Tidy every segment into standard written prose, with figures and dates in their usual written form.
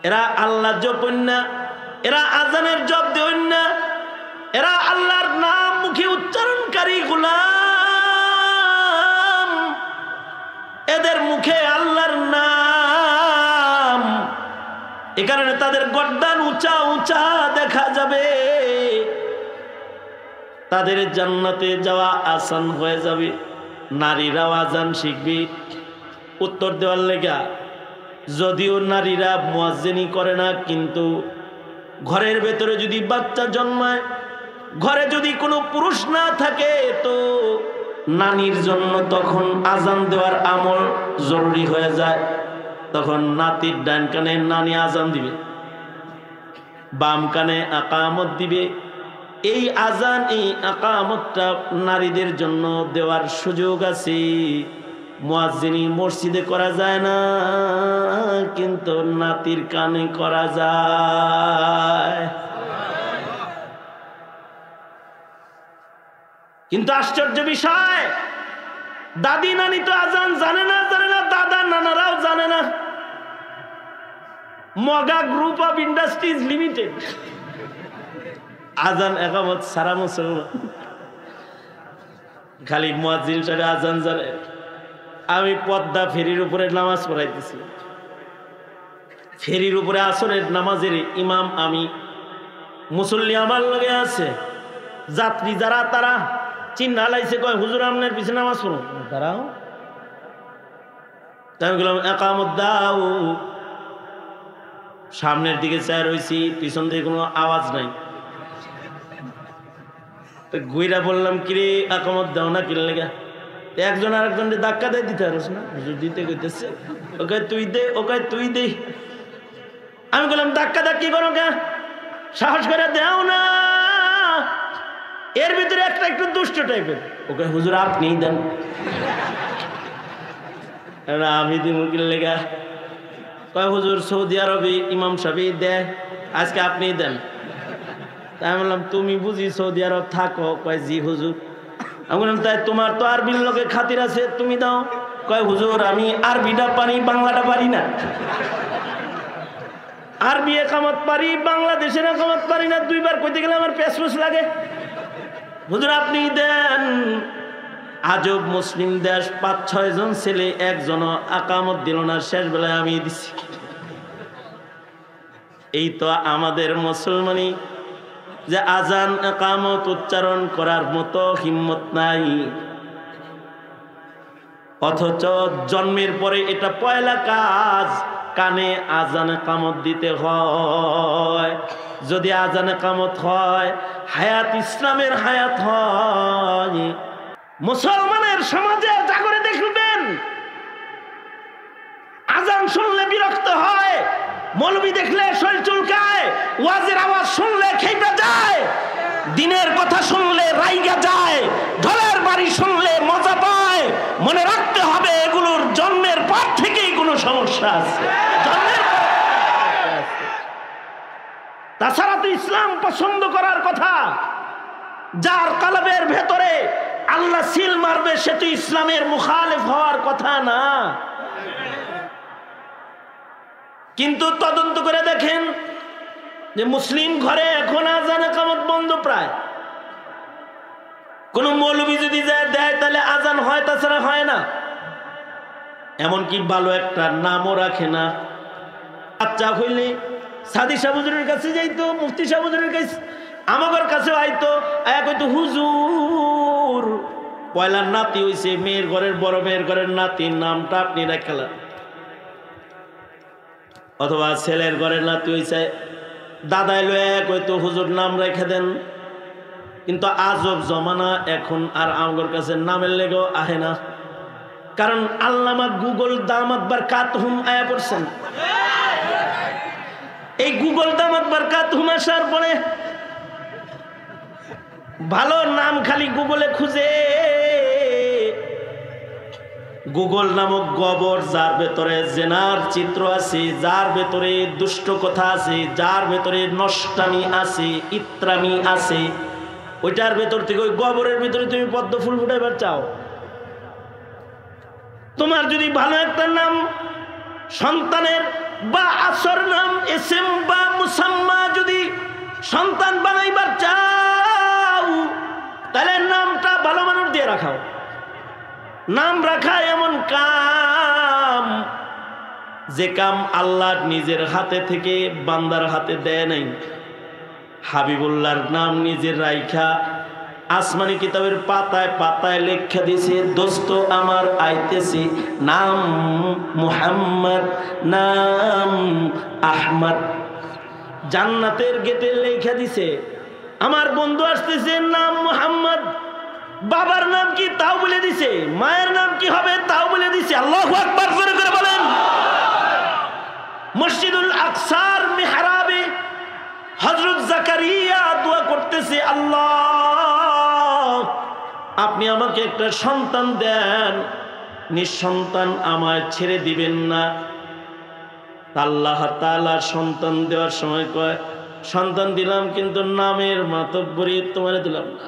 এরা আল্লাহ জপেন না, এরা আজানের জপ দেন না, এরা আল্লাহর নাম মুখে উচ্চারণকারী গোলাম। এদের মুখে আল্লাহর নাম, এ কারণে তাদের গর্দান উঁচা উঁচা দেখা যাবে, তাদের জান্নাতে যাওয়া আসান হয়ে যাবে। নারীরাও আজান শিখবে উত্তর দেওয়ার লেগা। যদিও নারীরা মুয়াজ্জিনি করে না, কিন্তু ঘরের ভেতরে যদি বাচ্চা জন্মায়, ঘরে যদি কোনো পুরুষ না থাকে, তো নানির জন্য তখন আজান দেওয়ার আমল জরুরি হয়ে যায়। তখন নাতির ডান কানে নানি আজান দিবে, বাম কানে আকামত দিবে। এই আজান, এই আকামতটা নারীদের জন্য দেওয়ার সুযোগ আছে। মুয়াজ্জিনি মসজিদে করা যায় না, কিন্তু নাতির কানে করা যায়। কিন্তু আশ্চর্য বিষয়, দাদি নানি তো আজান জানে না, দাদা নানারাও জানে না। মগা গ্রুপ অফ ইন্ডাস্ট্রিজ লিমিটেড আজান একামত সারা মুসলমান, খালি মুয়াজ্জিন সাহেব আজান জানে। আমি পদ্মা ফেরির উপরে নামাজ পড়াইতেছি, ফেরির উপরে আসরের নামাজের ইমাম আমি, মুসল্লি আমার লগে আছে। যাত্রী যারা তারা চিন্তা লাইছে, কয় হুজুর আপনার পিছনে নামাজ পড়ো, দাঁড়াও। আমি বললাম একামত দাও। সামনের দিকে চায় রয়েছি, পিছন থেকে কোনো আওয়াজ নাই। ঘুইরা বললাম কিরে একামত দাও না, কিনে লেগা? একজন আরেকজনকে ধাক্কা দিয়ে দিতে পারস না? হুজুর দিতে কইতেছে, ওকে তুই দে, ওকে তুই দে। আমি বললাম ধাক্কা ধাক্কি করো কে, সাহস করে দেও না। এর ভিতরে একটা একটু দুষ্ট টাইপের, ওকে হুজুর আপনিই দেন। আমি দিব কিনে লেগা? কয় হুজুর সৌদি আরবে ইমাম সাহেব দেয়, আজকে আপনিই দেন। তাই আমি বললাম তুমি বুঝি সৌদি আরব থাকো? কয় জি হুজুর। আমি বললাম তাই তোমার তো আরবির লোকে খাতির আছে, তুমি দাও। কয় হুজুর আমি আরবিটা পারি, বাংলাটা পারি না। আরবি একামত পারি, বাংলাদেশের একামত পারি না। দুইবার কইতে গেলে আমার পেশপেশ লাগে। হুজুর আপনি দেন। আজব মুসলিম দেশ, ৫-৬ জন ছেলে, একজন আকামত দিল না। শেষ বেলায় আমি দিছি। এই তো আমাদের মুসলমানি, যে আজান একামত উচ্চারণ করার মতো হিম্মত নাই, অথচ জন্মের পরে এটা পয়লা কাজ, কানে আজান একামত দিতে হয়। যদি আজান একামত হয়, হায়াত ইসলামের হায়াত হয়। মুসলমানের সমাজে জাগরে দেখবেন, আজান শুনলে বিরক্ত হয়, মৌলবি দেখলে শরীর চুলকায়, ওয়াজের আওয়াজ শুনলে খেপে যায়, দিনের কথা শুনলে রাইগা যায়, ঢোলের বাড়ি শুনলে মজা পায়। মনে রাখতে হবে এগুলোর জন্মের পর থেকেই কোনো সমস্যা আছে, জন্মের পর। তাছাড়া তো ইসলাম পছন্দ করার কথা। যার কলবের ভেতরে আল্লাহ সিল মারবে, সে তো ইসলামের মুখালিফ হওয়ার কথা না। কিন্তু তদন্ত করে দেখেন যে মুসলিম ঘরে এখন আজান একামত বন্ধ প্রায়। কোন মৌলবি যদি যায় দেয় তাহলে আজান হয়, তাছাড়া হয় না। এমনকি ভালো একটা নামও রাখে না। বাচ্চা হইলে সাদি শাহ হুজুরের কাছে যাইতো, মুফতি শাহ হুজুরের কাছে, আমাদের কাছেও আইতো। এক হয়তো হুজুর পয়লার নাতি হইছে, মেয়ের ঘরের বড় মেয়ের ঘরের নাতির নামটা আপনি রাখলেন, অথবা ছেলের ঘরের নাতি হইছে, দাদাই লো এক হয়তো হুজুর নাম রেখে দেন। কিন্তু আজব জমানা, এখন আর আমার কাছে নামের লেগেও আহে না। কারণ আল্লামা গুগল দামাত বারকাতুহুম আয়া পড়ছেন। এই গুগল দামাত বারকাতুহুম আসার পরে ভালো নাম খালি গুগলে খুঁজে, গুগল নামক গোবর, যার ভেতরে জেনার চিত্র আছে, যার ভেতরে দুষ্ট কথা আছে, যার ভেতরে নষ্টামি আছে, ইত্রামি আছে, ওইটার ভেতর থেকে, ওই গোবরের ভিতরে তুমি পদ্ম ফুল ফুটাইবার চাও। তোমার যদি ভালো একটা নাম সন্তানের বা আসর নাম এসএম বা মুসাম্মা যদি সন্তান বানাইবার চাও তাহলে নামটা ভালো মানুষ দিয়ে রাখাও। নাম রাখা এমন কাম যে কাম আল্লাহ নিজের হাতে থেকে বান্দার হাতে দেয় নাই। হাবিবুল্লাহর নাম নিজের রাইখা আসমানি কিতাবের পাতায় পাতায় লেখা দিছে, দোস্ত আমার আইতেছি নাম মুহাম্মদ, নাম আহমদ। জান্নাতের গেটে লেখা দিছে আমার বন্ধু আসতেছে নাম মুহাম্মদ। বাবার নাম কি তাও বলে দিছে, মায়ের নাম কি হবে তাও বলে দিছে। আল্লাহু আকবার জোরে করে বলেন। মসজিদুল আকসার মিহরাবে হযরত জাকারিয়া দোয়া করতেছে, আল্লাহ আপনি আমাকে একটা সন্তান দেন, নিঃসন্তান আমায় ছেড়ে দিবেন না। আল্লাহ তাআলা সন্তান দেওয়ার সময় কয়, সন্তান দিলাম কিন্তু নামের মাতব্বরি তোমারে দিলাম না।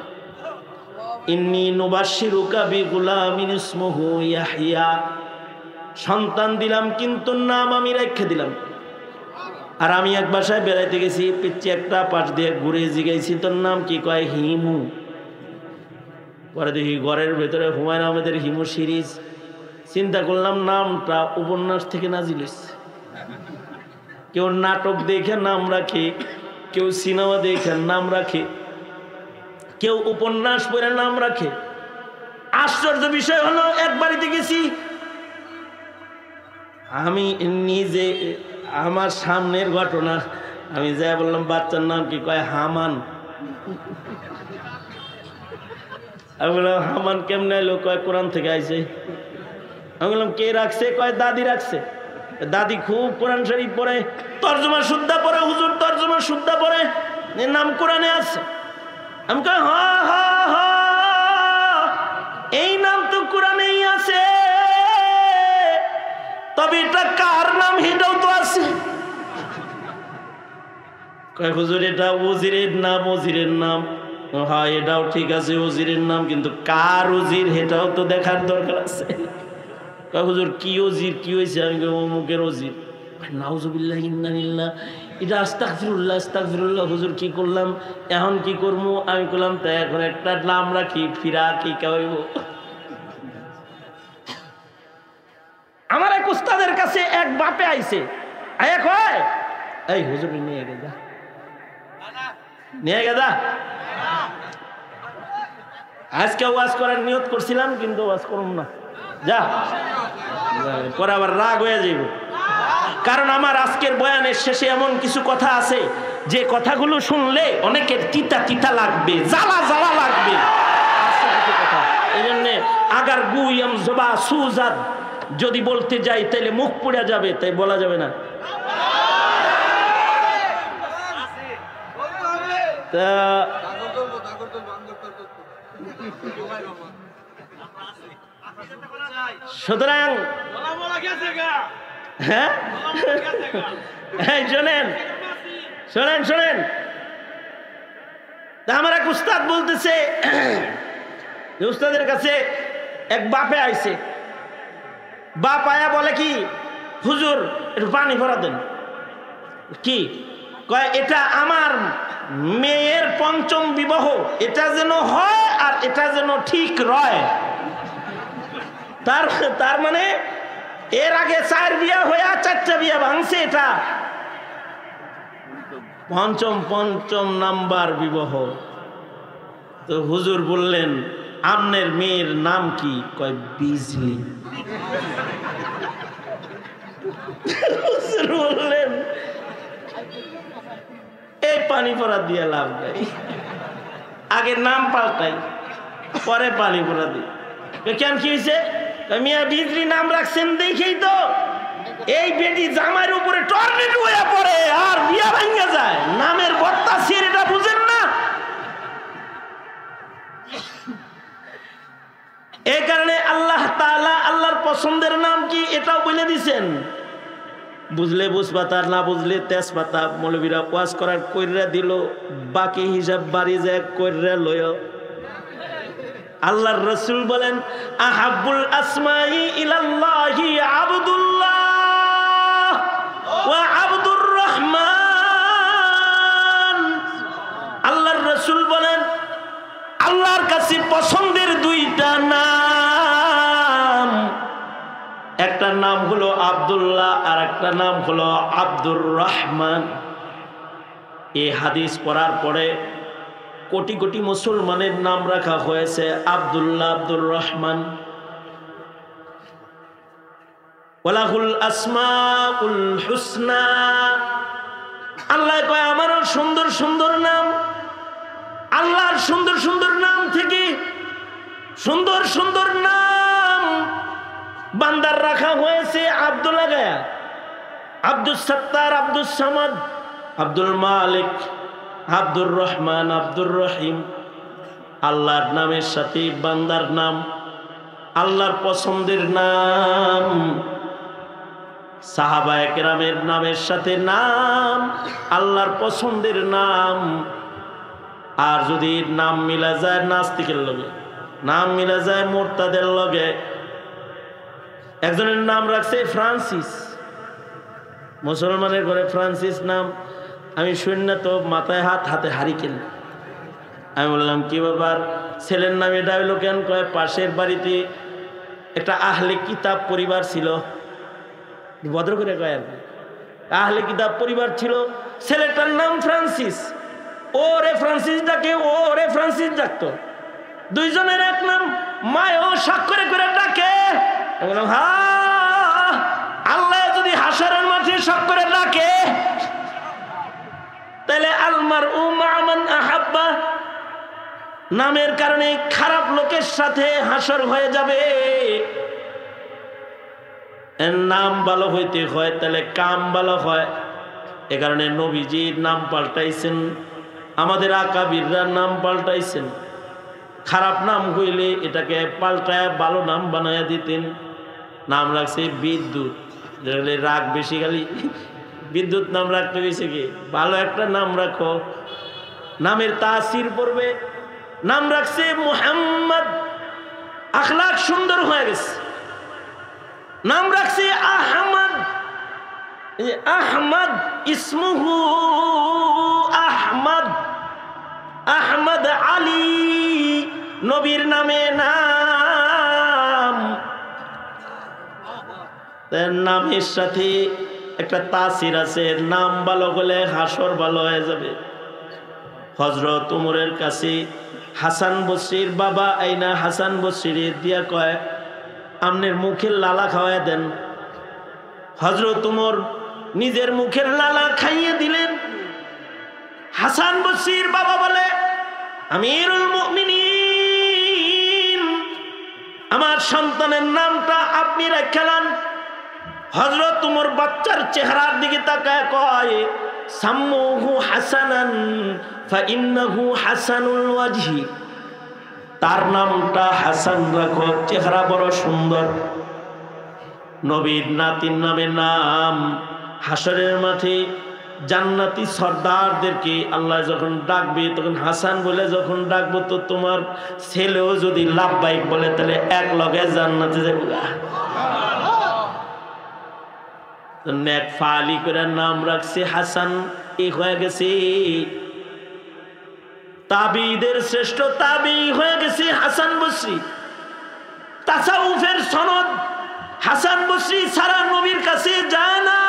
ইন্নী নুবাশশিরুকা বিগুলামিন ইসমুহু ইয়াহইয়া, সন্তান দিলাম কিন্তু নাম আমি রেখে দিলাম। আর আমি এক বাসায় বেড়াইতে গেছি, পিচ্ছি একটা পাশ দিয়ে ঘুরে জিগাইছি তোর নাম কি? কয় হিমু। পরে দেখি ঘরের ভেতরে হুমায়ুন আহমেদের হিমু সিরিজ। চিন্তা করলাম নামটা উপন্যাস থেকে নাজিল হয়েছে। কেউ নাটক দেখে নাম রাখে, কেউ সিনেমা দেখে নাম রাখে, কেউ উপন্যাস পড়ে নাম রাখে। আশ্চর্য বিষয় হলো, এক বাড়িতে গেছি আমি নিজে, আমার সামনের ঘটনা, আমি যাই বললাম বাচ্চার নাম কি? কয় হামান। আমি বললাম হামান কেমনে এলো? কয় কোরআন থেকে আইছে। আমি বললাম কে রাখছে? কয় দাদি রাখছে। দাদি খুব কোরআন শরীফ পড়ে, তর্জমা শুদ্ধা পড়ে, হুজুর তর্জমা শুদ্ধা পড়ে, নাম কোরআনে আছে। আমি কই হা হা হা, এই নাম তো কোরআনেই আছে, তবে এটা কার নাম এটাও তো আছে। কয় হুজুর এটা ওজিরের নাম, ওজিরের নাম। হ্যাঁ এটাও ঠিক আছে ওজিরের নাম, কিন্তু কার ওজির এটাও তো দেখার দরকার আছে। কয় হুজুর কি ওজির, কি হয়েছে? আমি কই অমুকের ওজির। নাউজুবিল্লাহ ইন্না লিল্লাহ, এটা আস্তাগফিরুল্লাহ আস্তাগফিরুল্লাহ। হুজুর কি করলাম, এখন কি করবো? আমি করলাম তাই এখন একটা নাম রাখি, ফিরা কি কইব। আমার এক উস্তাদের কাছে এক বাপে আইছে, আয়া কয় এই হুজুর নিয়ে গেদা, নিয়ে গেদা। আজকে ওয়াজ করার নিয়ত করছিলাম কিন্তু ওয়াজ করুম না, যা পরে আবার রাগ হয়ে যাইব। কারণ আমার আজকের বয়ানের শেষে এমন কিছু কথা আছে যে কথাগুলো শুনলে অনেকের তিতা তিতা লাগবে, জ্বালা জ্বালা লাগবে। এই জন্য আগার গুইম জবা সুজাদ যদি বলতে যাই তাহলে মুখ পুড়ে যাবে, তাই বলা যাবে না। সুতরাং হ্যাঁ শোনেন শোনেন শোনেন, আমার এক উস্তাদ বলতেছে, উস্তাদের কাছে এক বাপে আইছে। বাপ আয়া বলে কি, হুজুর একটু পানি ভরা দেন। কি কয়? এটা আমার মেয়ের পঞ্চম বিবাহ, এটা যেন হয় আর এটা যেন ঠিক রয়। তার মানে এর আগে 4 বিয়া হয়ে 4টা বিয়া ভাঙছে, এটা পঞ্চম নাম্বার বিবাহ। তো হুজুর বললেন আপনার মেয়ের নাম কি? কয় বিজলি। হুজুর বললেন এই পানি পড়া দিয়ে লাভ নাই, আগে নাম পাল্টাই পরে পানি পড়া দিই। কেন কি হয়েছে? মিয়া বিজলি নাম রাখছেন দেখেই তো এই বেটি জামার উপরে টর্নেডো হয়ে পড়ে আর বিয়া ভাঙা যায়। নামের বর্তা ছেড়ে, এটা বুঝেন না? এই কারণে আল্লাহ তাআলা আল্লাহর পছন্দের নাম কি এটাও বলে দিছেন। বুঝলে বুঝপাতা, না বুঝলে তেজপাতা। মৌলবীরা ওয়াজ করার কইরা দিল, বাকি হিসাব বাড়ি যায় কইরা লয়। আল্লাহর রাসূল বলেন আহাব্বুল আসমাই ইলাল্লাহি আবদুল্লাহ একটা নাম হলো আব্দুর রহমান। এই হাদিস পড়ার পরে কোটি কোটি মুসলমানের নাম রাখা হয়েছে আব্দুল্লাহ, আব্দুর রহমান। ওয়ালাহুল আসমাউল হুসনা। আল্লাহ কয় আমারও সুন্দর সুন্দর নাম। আল্লাহর সুন্দর সুন্দর নাম থেকে সুন্দর সুন্দর নাম বান্দার রাখা হয়েছে আব্দুল্লাহ গায়া, আব্দুল সত্তার, আব্দুল সামাদ, আব্দুল মালিক, আব্দুর রহমান, আব্দুর রহিম। আল্লাহর নামের সাথে বান্দার নাম, আল্লাহর পছন্দের নাম, সাহাবায়ে কেরামের নামের সাথে নাম, আল্লাহর পছন্দের নাম। আর যদি নাম মিলা যায় নাস্তিকের লগে, নাম মিলা যায় মুরতাদের লগে। একজনের নাম রাখছে ফ্রান্সিস, মুসলমানের ঘরে ফ্রান্সিস নাম। আমি শূন্য তো মাথায় হাত, হাতে হারিকেন। আমি বললাম কি ব্যাপার, ছেলের নাম এটা হইলো কেন? কয় পাশের বাড়িতে একটা আহলে কিতাব পরিবার ছিল। ভদ্র করে কয় আর কি, আহলে কিতাব পরিবার ছিল, ছেলেটার নাম ফ্রান্সিস। ওরে ফ্রান্সিস ডাকে, ওরে ফ্রান্সিস ডাকতো, দুইজনের এক নাম। মায়ও স্বাক্ষরে করে ডাকে। বললাম হ্যাঁ, আল্লাহ যদি হাশরের মাঠে স্বাক্ষরে ডাকে তাহলে আলমার উমান আহাব্বা, নামের কারণে খারাপ লোকের সাথে হাসর হয়ে যাবে। নাম ভালো হইতে হয় তাহলে কাম ভালো হয়। এ কারণে নবীজির নাম পাল্টাইছেন, আমাদের আকাবিররা নাম পাল্টাইছেন। খারাপ নাম হইলে এটাকে পাল্টায় ভালো নাম বানায়া দিতেন। নাম রাখছে বিদ্যুৎ, রাগ বেশি খালি বিদ্যুৎ নাম রাখতে গেছে কি, ভালো একটা নাম রাখো, নামের তাসির পড়বে। নাম রাখছে মুহাম্মদ, আখলাক সুন্দর হয়ে গেছে। নাম রাখছে আহমদ, আহমদ ইসমুহু আহমদ, আহমদ আলী নবীর নামে নাম। নামের সাথে একটা তাসির আছে, নাম ভালো হলে হাসর ভালো হয়ে যাবে। হযরত উমরের কাছে হাসান বসরির বাবা আইনা হাসান বসরির দিয়া কয় আমনের মুখের লালা খাওয়ায় দেন। হযরত উমর নিজের মুখের লালা খাইয়ে দিলেন। হাসান বসরির বাবা বলে আমিরুল মুমিনিন, আমার সন্তানের নামটা আপনি রাখলেন। হযরত উমর বাচ্চার চেহারার দিকে তাকায় কয় সাম্মুহু হাসানান ফাইন্নাহু হাসানুল ওয়াজহি, তার নামটা হাসান রাখো, চেহারা বড় সুন্দর। নবীর নাতির নামে নাম। হাসরের মাঠে জান্নাতি সর্দারদেরকে আল্লাহ যখন ডাকবে তখন হাসান বলে যখন ডাকবো, তো তোমার ছেলেও যদি লাভবাইক বলে তাহলে এক লগে জান্নাতে যাবে। নেক ফালি করে নাম রাখছে হাসান। এই হয়ে গেছে তাবিদের শ্রেষ্ঠ তাবি হয়ে গেছে হাসান বসরি। তাসাউফের সনদ হাসান বসরি সারা নবীর কাছে যায় না।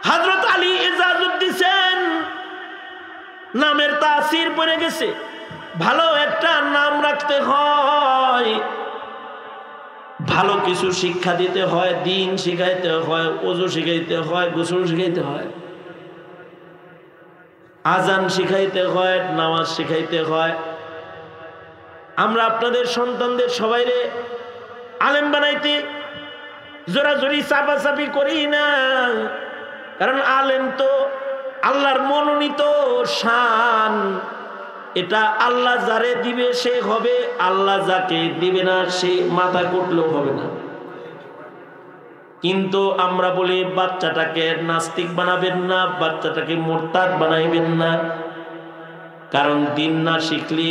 হযরত আলী ইজাজত দিছেন, নামের তাসির পড়ে গেছে। ভালো একটা নাম রাখতে হয়, ভালো কিছু শিক্ষা দিতে হয়, দিন শিখাইতে হয়, ওযু শিখাইতে হয়, গোসল শিখাইতে হয়, আজান শিখাইতে হয়, নামাজ শিখাইতে হয়। আমরা আপনাদের সন্তানদের সবাইরে আলেম বানাইতে জোরাজোরি চাপাচাপি করি না, কারণ আলেম তো আল্লাহর মনোনীত শান। এটা আল্লাহ যারে দিবে সে হবে, আল্লাহ যাকে দিবে না সে মাথা কুটলেও হবে না। কিন্তু আমরা বলি বাচ্চাটাকে নাস্তিক বানাবেন না, বাচ্চাটাকে মুরতাদ বানাইবেন না, কারণ দিন না শিখলে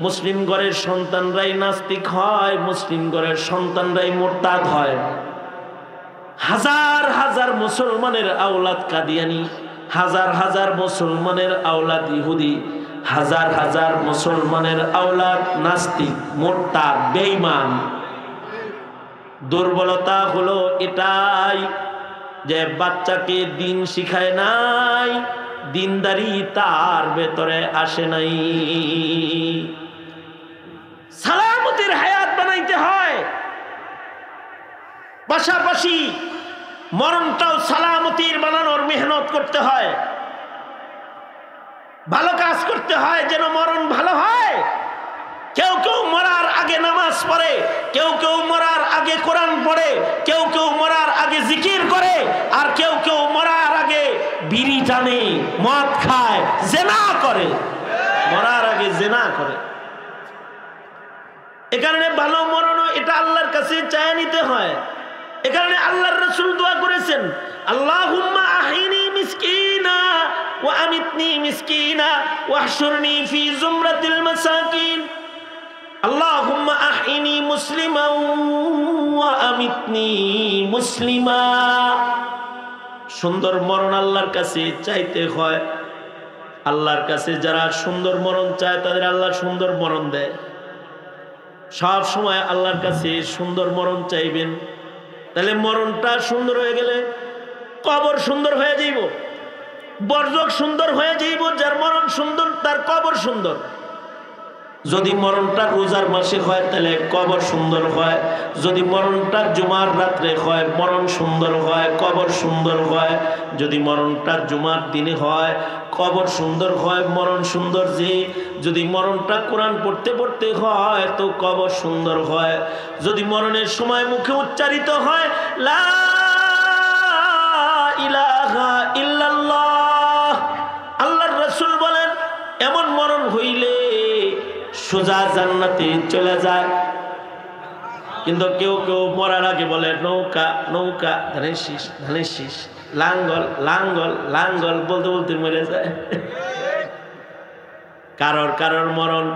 মুসলিম ঘরের সন্তানরাই নাস্তিক হয়, মুসলিম ঘরের সন্তানরাই মুরতাদ হয়। হাজার হাজার মুসলমানের আওলাদ কাদিয়ানি, হাজার হাজার মুসলমানের আওলাদ ইহুদি, হাজার হাজার মুসলমানের আওলাদ নাস্তিক, মুরতাদ, বেঈমান। দুর্বলতা হলো এটাই, যে বাচ্চাকে দিন শিখায় নাই, দিনদারি তার ভেতরে আসে নাই। সালামতির হায়াত বানাইতে হয়, পাশাপাশি মরণটাও সালামতির বানানোর মেহনত করতে হয়, ভালো কাজ করতে হয় যেন মরণ ভালো হয়। কেউ কেউ মরার আগে নামাজ পড়ে, কেউ কেউ মরার আগে কোরআন পড়ে, কেউ কেউ মরার আগে জিকির করে, আর কেউ কেউ মরার আগে বিড়ি টানে, মদ খায়, জেনা করে, মরার আগে জেনা করে। এ কারণে ভালো মরণও এটা আল্লাহর কাছে চায় নিতে হয়। এ কারণে আল্লাহর রাসূল দোয়া করেছেন, আল্লাহুম্মা আহিনি মিসকিনা ওয়া আমিতনি মিসকিনা ওয়াহশুরনি ফি জুমরাতিল মাসাকিন। আল্লাহুম্মা আহিনি মুসলিমান ওয়া আমিতনি মুসলিমা। সুন্দর মরণ আল্লাহর কাছে চাইতে হয়। আল্লাহর কাছে যারা সুন্দর মরণ চায় তাদের আল্লাহ সুন্দর মরণ দেয়। সব সময় আল্লাহর কাছে সুন্দর মরণ চাইবেন, তাহলে মরণটা সুন্দর হয়ে গেলে কবর সুন্দর হয়ে যাইব, বরজক সুন্দর হয়ে যাইব। যার মরণ সুন্দর তার কবর সুন্দর। যদি মরণটা রোজার মাসে হয় তাহলে কবর সুন্দর হয়, যদি মরণটা জুমার রাত্রে হয় মরণ সুন্দর হয়, কবর সুন্দর হয়। যদি মরণটা জুমার দিনে হয় কবর সুন্দর হয়, মরণ সুন্দর। যে যদি মরণটা কোরআন পড়তে পড়তে হয় তো কবর সুন্দর হয়। যদি মরণের সময় মুখে উচ্চারিত হয় লা ইলাহা ইল্লাল্লাহ, আল্লাহর রাসূল বলেন এমন মরণ হইলে সোজা জান্নাতে চলে যায়। কিন্তু কেউ কেউ মরার আগে বলে নৌকা নৌকা, ধানের শীষ ধানের শীষ, লাঙ্গল লাঙ্গল লাঙ্গল বলতে বলতে মরে যায়। কারোর কারোর মরণ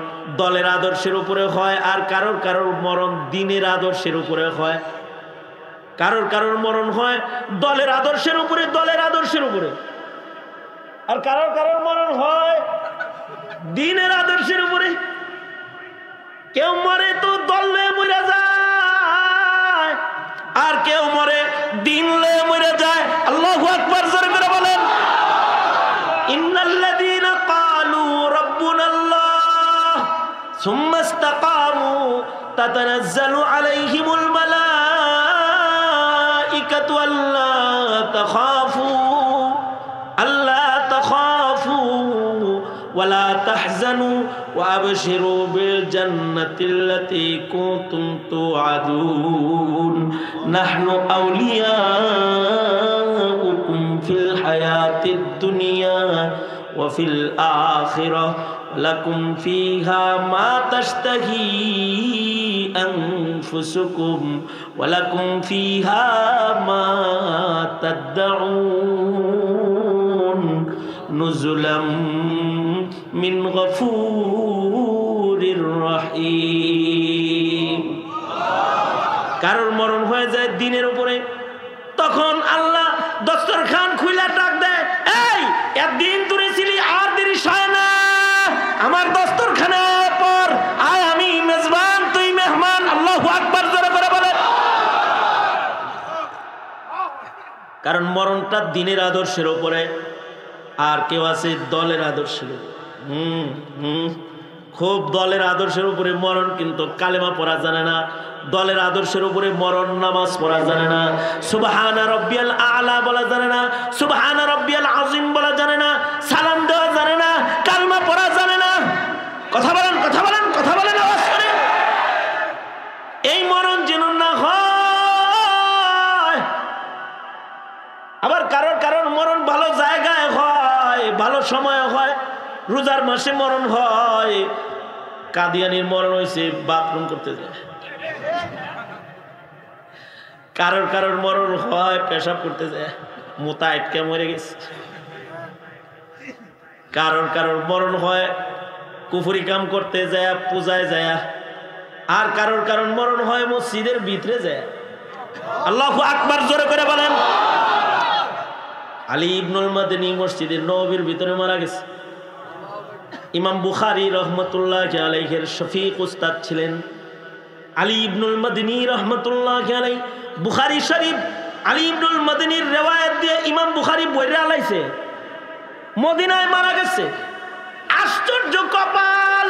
দলের আদর্শের উপরে হয়, আর কারোর কারোর মরণ দিনের আদর্শের উপরে হয়। কারোর কারোর মরণ হয় দলের আদর্শের উপরে, দলের আদর্শের উপরে, আর কারোর কারোর মরণ হয় দিনের আদর্শের উপরে। কেউ মরে তো দল লয়ে মরে যায়, আর কেউ মরে দিন লয়ে মরে যায়। আল্লাহু আকবার, জোরে করে বলেন। ইন্নাল্লাযীনা ক্বালু রাব্বুনাল্লাহ সুম্মা ইসতাকামু তাতানাজ্জালু আলাইহিমুল মালাইকাতু আল্লা তাখাফু ওয়ালা তাহজানু وأبشروا بالجنة التي كنتم توعدون نحن أولياؤكم في الحياة الدنيا وفي الآخرة لكم فيها ما تشتهي أنفسكم ولكم فيها ما تدعون نزلا من غفور رحيم। কারোর মরণ হয়ে যায় দিনের উপরে, তখন আল্লাহ দস্তরখান খুইলা ডাক দেয়, এই একদিন তুই ছিলি আর দেরি হয় না, আমার দস্তরখানে পর আয়, আমি মেজবান তুই মেহমান। আল্লাহু আকবার, জোরে করে বলে। কারণ মরণটা দিনের আদর্শের উপরে, আর কেউ আছে দলের আদর্শের উপরে। খুব দলের আদর্শের উপরে মরণ, কিন্তু কালেমা পড়া জানে না। দলের আদর্শের উপরে মরণ, নামাজ পড়া জানে না, সুবহানা রাব্বিয়াল আলা বলা জানে না, সুবহানা রাব্বিয়াল আযীম বলা জানে না, সালাম দেওয়া জানে না, কালেমা পড়া জানে না। কথা বলেন, কথা বলেন, কথা বলেন, আওয়াজ করে। এই মরণ যেন না হয়। আবার কারোর কারোর মরণ ভালো জায়গায় হয়, ভালো সময় হয়। রোজার মাসে মরণ হয়, কাদিয়ানির মরণ হয়েছে বাথরুম করতে যায়। কারোর কারোর মরণ হয় পেশাব করতে যায়, মোতা আটকে মরে গেছে। কারোর কারোর মরণ হয় কুফরি কাম করতে যায়, পূজায় যায়। আর কারোর কারোর মরণ হয় মসজিদের ভিতরে যায়। আল্লাহু আকবার, জোরে করে বলেন। আলী ইবনুল মাদনী মসজিদের নববীর ভিতরে মারা গেছে। ইমাম বুখারী রহমতুল্লাহি আলাইহির শফিক উস্তাদ ছিলেন আলী ইবনুল মাদনী রহমতুল্লাহি আলাইহি। বুখারী শরীফ আলী ইবনুল মাদিনীর রিওয়ায়াত দিয়ে ইমাম বুখারী বইরা আলাইছে মদিনায় মারা গেছে। আশ্চর্য কপাল,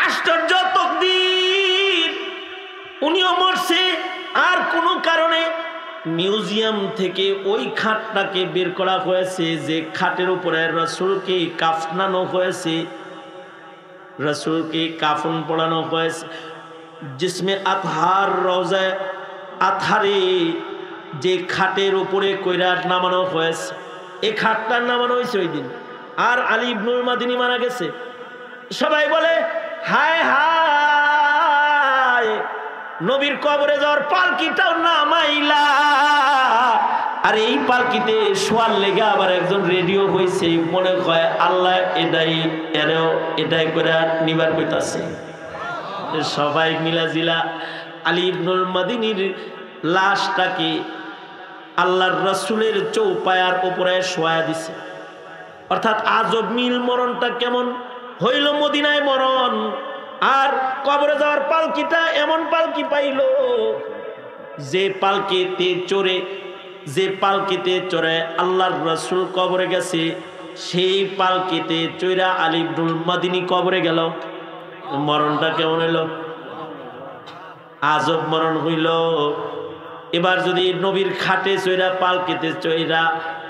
আশ্চর্য তকদির, উনিও মরছে। আর কোনো কারণে মিউজিয়াম থেকে ওই খাটটাকে বের করা হয়েছে, যে খাটের উপরে রাসূলকে কাফনানো হয়েছে, রাসূলকে কাফন পরানো হয়েছে, জিসমে আতহার রওজা আতহারে যে খাটের উপরে কইরাট নামানো হয়েছে, এই খাটটার নামানো হয়েছে ওই দিন। আর আলী ইবনুল মাদিনী মারা গেছে। সবাই বলে হায় হায়, নবীর কবরে যাওয়ার পালকিটাও নামাইলা। আর এই পালকিতে শোয়ার লেগে আবার একজন রেডিও হয়েছে, মনে হয় আল্লাহ এটাই করে নিবার কইতাছে। সবাই মিলাজিলা আলী ইবনুল মাদিনীর লাশটাকে আল্লাহর রাসূলের চৌপায়ার উপরে শোয়া দিছে। অর্থাৎ আজব মিল, মরণটা কেমন হইল, মদিনায় মরণ। আর কবরে যাওয়ার পালকিটা এমন পালকি পাইল, যে পালকিতে চড়ে আল্লাহর রাসূল কবরে গেছে, সেই পালকিতে চৈরা আলী ইবনুল মাদিনী কবরে গেল। মরণটা কেমন হইল? আজব মরণ হইল। এবার যদি নবীর খাটে চৈরা পালকিতে চৈরা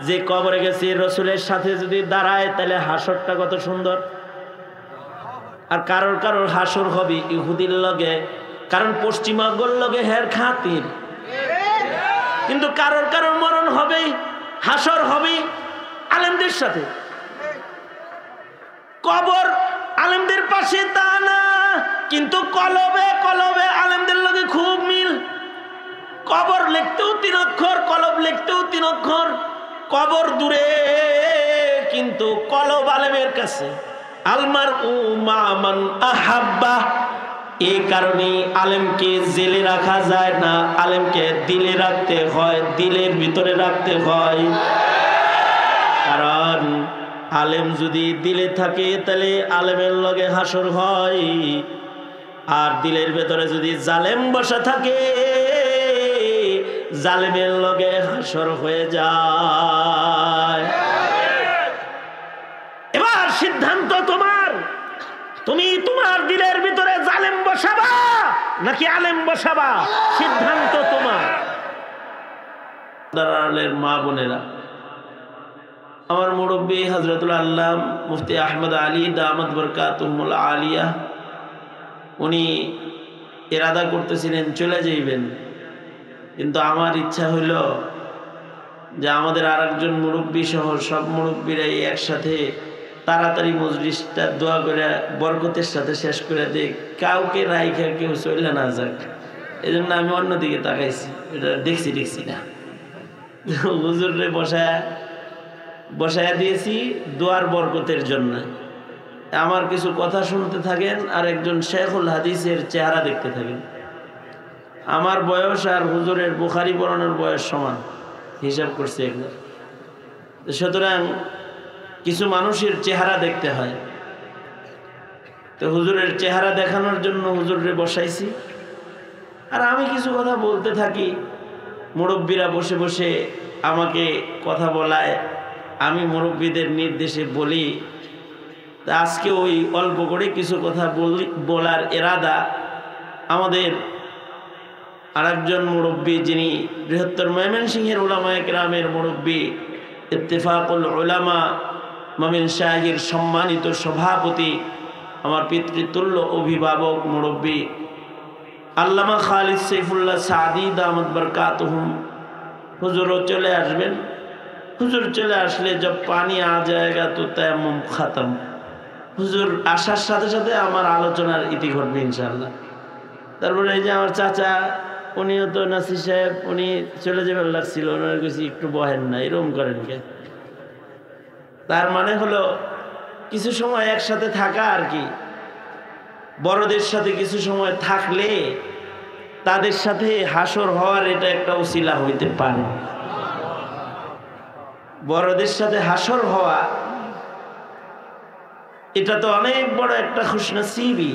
যে কবরে গেছে রাসূলের সাথে যদি দাঁড়ায়, তাহলে হাসরটা কত সুন্দর। আর কারোর হাসর হবে ইহুদির লগে, কারণ পশ্চিমাগর লগে হের খাতির। কিন্তু কারোর মরণ হবে, হাসর হবে আলেমদের সাথে। কবর আলেমদের পাশে তা না, কিন্তু কলবে কলবে আলেমদের লগে খুব মিল। কবর লিখতেও 3 অক্ষর, কলব লিখতেও 3 অক্ষর। কবর দূরে, কিন্তু কলব আলেমের কাছে। আলমার মা মান আহাব্বা। এই কারণে আলেমকে জেলে রাখা যায় না, আলেমকে দিলে রাখতে হয়, দিলের ভিতরে রাখতে হয়। কারণ আলেম যদি দিলে থাকে, তাহলে আলেমের লগে হাসর হয়। আর দিলের ভেতরে যদি জালেম বসা থাকে, জালেমের লগে হাসর হয়ে যায়। এবার সিদ্ধান্ত তোমার, তুমি তোমার দিলের ভিতরে জালেম বসাবা নাকি আলেম বসাবা, সিদ্ধান্ত তোমার। মা বোনেরা, আমার মুরব্বী হযরতুল আল্লাহ মুফতি আহমদ আলী দামাত বরকাতুহুল আলিয়া, উনি ইরাদা করতেছিলেন চলে যাইবেন, কিন্তু আমার ইচ্ছা হইল যে আমাদের আরেকজন মুরব্বী সহ সব মুরব্বীরাই একসাথে তাড়াতাড়ি মজলিসটা দোয়া করে বরকতের সাথে শেষ করে দেয়, কাউকে রাইখা কেউ চলে না যাক। এই জন্য আমি অন্যদিকে তাকাইছি, এটা দেখছি না। হুজুরে বসায়া দিয়েছি দোয়ার বরকতের জন্য। আমার কিছু কথা শুনতে থাকেন, আর একজন শেখুল হাদিসের চেহারা দেখতে থাকেন। আমার বয়স আর হুজুরের বুখারী পড়ানোর বয়স সমান, হিসাব করছে একবার। সুতরাং কিছু মানুষের চেহারা দেখতে হয়, তো হুজুরের চেহারা দেখানোর জন্য হুজুরে বসাইছি। আর আমি কিছু কথা বলতে থাকি, মুরব্বীরা বসে বসে আমাকে কথা বলায়, আমি মুরব্বীদের নির্দেশে বলি। তা আজকে ওই অল্প করে কিছু কথা বলার ইরাদা। আমাদের আরেকজন মুরব্বী, যিনি বৃহত্তর ময়মনসিংহের উলামায়ে কেরামের মুরব্বী, ইত্তেফাকুল উলামা ময়মনসিংহের সম্মানিত সভাপতি, আমার পিতৃতুল্য অভিভাবক মুরব্বী আল্লামা খালিদ সাইফুল্লাহ সাদি দামাত বরকাতুহুম, হুজুরও চলে আসবেন। হুজুর চলে আসলে জব পানি আ যায়গা তো তায়াম্মুম খতম। হুজুর আসার সাথে সাথে আমার আলোচনার ইতি ঘটবে ইনশাআল্লাহ। তারপরে এই যে আমার চাচা, উনিও তো নাসির সাহেব, উনি চলে যাবার লাগছিল, ওনার কাছে একটু বহেন না, এরকম করেন কে? তার মানে হলো কিছু সময় একসাথে থাকা আর কি। বড়দের সাথে কিছু সময় থাকলে তাদের সাথে হাসর হওয়ার এটা একটা উসিলা হইতে পারে। বড়দের সাথে হাসর হওয়া এটা তো অনেক বড় একটা খুশনসিবি।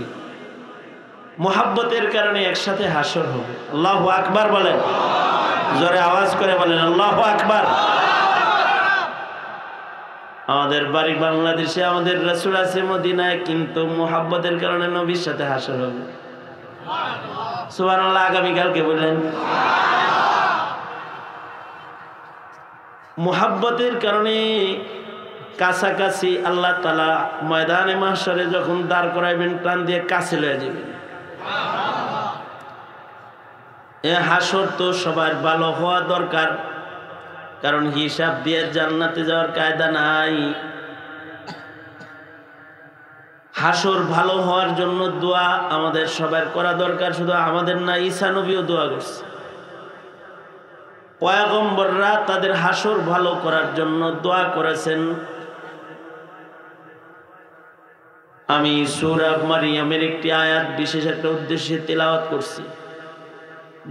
মোহাব্বতের কারণে একসাথে হাসর হবে। আল্লাহু আকবার বলেন। জোরে আওয়াজ করে বলেন আল্লাহু আকবার। আমাদের বাড়ি বাংলাদেশে, আমাদের রাসূল আছে মদিনায়, কিন্তু মুহাব্বতের কারণে নবীর সাথে হাসর হবে। সুবহানাল্লাহ। আগামীকালকে বললেন মুহাব্বতের কারণে কাছাকাছি আল্লাহ তাআলা ময়দানে মাহশরে যখন দাঁড় করাইবেন, টান দিয়ে কাছে লয়ে যাবেন। এ হাসর তো সবার ভালো হওয়া দরকার, কারণ হিসাব দিয়ে জান্নাতে যাওয়ার কায়দা নাই। হাসর ভালো হওয়ার জন্য দোয়া আমাদের সবার করা দরকার। শুধু আমাদের না, ঈসা নবীও দোয়া করছে। পয়গম্বররা তাদের হাসর ভালো করার জন্য দোয়া করেছেন। আমি সূরা মারিয়ামের একটি আয়াত বিশেষ একটা উদ্দেশ্যে তেলাওয়াত করছি,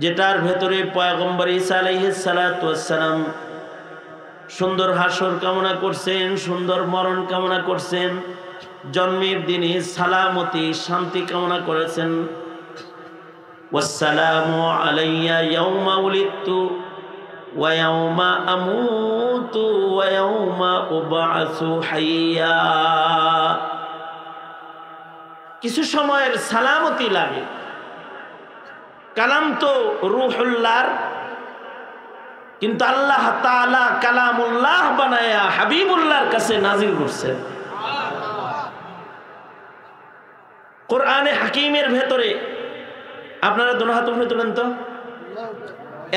যেটার ভেতরে পয়গম্বর ঈসা আলাইহিস সালাতু ওয়াস সালাম সুন্দর হাসর কামনা করছেন, সুন্দর মরণ কামনা করছেন, জন্মের দিনে সালামতি শান্তি কামনা করেছেন। ওয়াসসালামু আলাইয়া ইয়াউমা উলিদতু ওয়া ইয়াউমা আমুতু ওয়া ইয়াউমা উবআসু হাইয়া। কিছু সময়ের সালামতি লাগে। কালাম তো রূহুল্লাহর, কিন্তু আল্লাহ তাআলা কালামুল্লাহ বানায়া হাবিবুল্লাহর কাছে নাজিল করছেন। কোরআনে হাকিমের ভেতরে, আপনারা দোনো হাত উপরে তুলেন তো,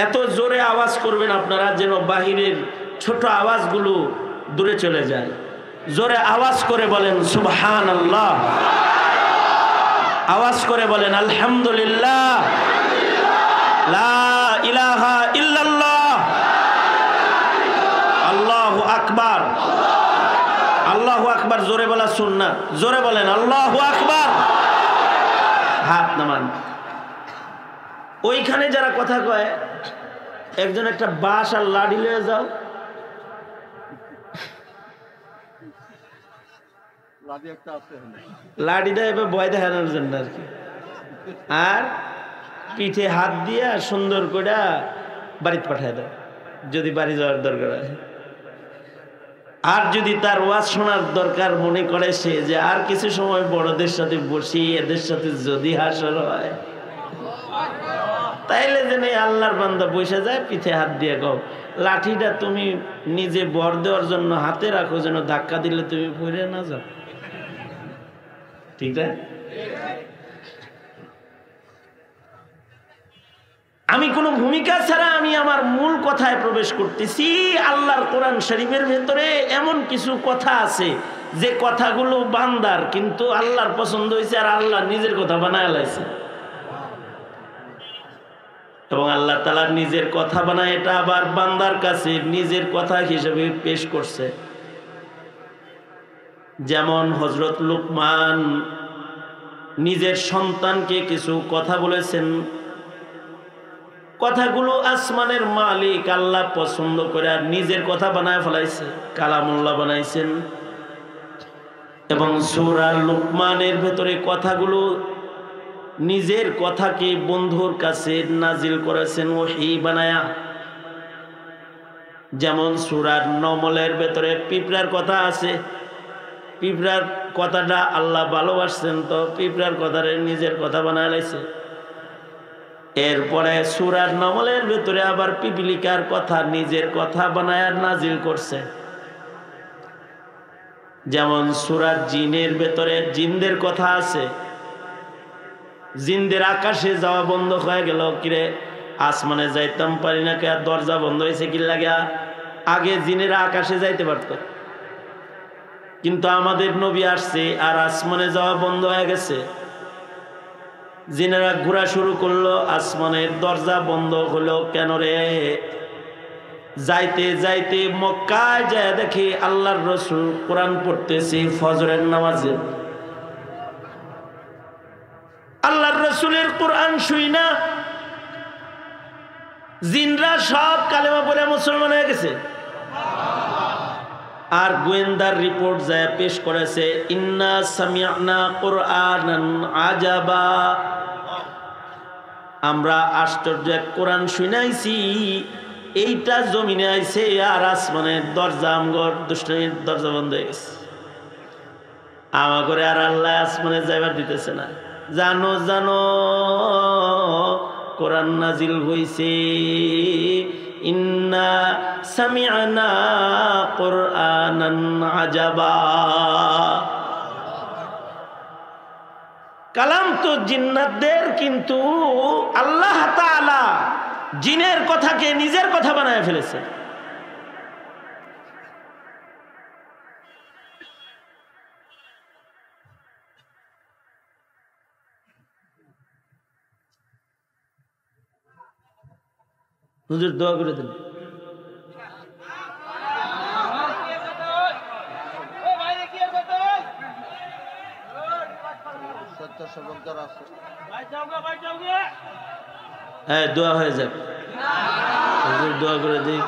এত জোরে আওয়াজ করবেন আপনারা যেন বাহিরের ছোট আওয়াজগুলো দূরে চলে যায়। জোরে আওয়াজ করে বলেন সুবহানাল্লাহ, আওয়াজ করে বলেন আলহামদুলিল্লাহ, লা ইলাহা ইল্লাল্লাহ, আল্লাহু আকবার। আল্লাহু আকবার জোরে বলা সুন্নাত। জোরে বলেন আল্লাহু আকবার। হাত নামান। ওইখানে যারা কথা কয়, একজন একটা বাঁশ আর লাঠি লয়ে যাও, লাঠিটা এবার ভয় দেখানোর জন্য আর কি, আর পিঠে হাত দিয়ে সুন্দর করে বাড়িতে পাঠায় দাও যদি বাড়ি যাওয়ার দরকার হয়। আর যদি তার ওয়াজ শোনার দরকার মনে করে সে, যে আর কিছু সময় বড়দের সাথে বসি, এদের সাথে যদি হাসর হয়, তাইলে যেন আল্লাহর বান্দা বসে যায়, পিঠে হাত দিয়ে কও লাঠিটা তুমি নিজে বর দেওয়ার জন্য হাতে রাখো, যেন ধাক্কা দিলে তুমি পড়ে না যাও। ঠিক আছে? আমি কোনো ভূমিকা ছাড়া আমি আমার মূল কথায় প্রবেশ করতেছি। আল্লাহর কোরআন শরীফের ভেতরে এমন কিছু কথা আছে যে কথাগুলো বান্দার, কিন্তু আল্লাহর পছন্দ হয়েছে, আর আল্লাহ নিজের কথা বানায় লাইছে। এবং আল্লাহ তাআলা নিজের কথা বানায় এটা আবার বান্দার কাছে নিজের কথা হিসেবে পেশ করছে। যেমন হযরত লুকমান নিজের সন্তানকে কিছু কথা বলেছেন, কথাগুলো আসমানের মালিক আল্লাহ পছন্দ করে আর নিজের কথা বানায় ফেলাইছে, কালামুল্লাহ বানাইছেন। এবং সূরা লুকমানের ভেতরে কথাগুলো নিজের কথাকে বন্ধুর কাছে নাজিল করেছেন ওহী বানায়া। যেমন সূরা নমলের ভেতরে পিঁপড়ার কথা আছে, পিঁপড়ার কথাটা আল্লাহ ভালোবাসছেন, তো পিঁপড়ার কথারে নিজের কথা বানায় লাইছে। এরপরে সূরা নমলের ভেতরে আবার পিপিলিকার কথা নিজের কথা বানায় নাজিল করছে। যেমন সূরা জিনের ভেতরে জিনদের কথা আছে, জিনদের আকাশে যাওয়া বন্ধ হয়ে গেল, কিরে আসমানে যাইতাম পারি না কে, দরজা বন্ধ হয়েছে কি লাগা? আগে জিনেরা আকাশে যাইতে পারত, কিন্তু আমাদের নবী আসছে আর আসমানে যাওয়া বন্ধ হয়ে গেছে। জিনেরা ঘোরা শুরু করলো, আসমানের দরজা বন্ধ হলো কেন রে? যাইতে যাইতে মক্কায় যায় দেখি আল্লাহর রাসূল কোরআন পড়তেছে ফজরের নামাজে। আল্লাহর রাসূলের কোরআন শুই না জিনরা সব কালেমা পড়ে মুসলমান হয়ে গেছে। আর গোয়েন্দার রিপোর্ট যায় পেশ করেছে, ইন্না সামি'না কুরআনান আজাবা, আমরা আশ্চর্য এক কোরআন শুনাইছি, এইটা জমিনে আইছে আর আসমানের দরজা আমগর দুষ্টামির দরজা বন্ধ হয়ে গেছে। আমা করে আর আল্লাহ আসমানে যাইবার দিতেছে না। জানো জানো কোরআন নাজিল হইছে, ইন্না সামি'না কুরআনান আজাবা। কালাম তো জিন্নাতদের, কিন্তু আল্লাহ তাআলা জিনের কথাকে নিজের কথা বানায় ফেলেছে। হুজুর দোয়া করে দেন। হ্যাঁ দোয়া হয়ে যাক, হুজুর দোয়া করে দিই।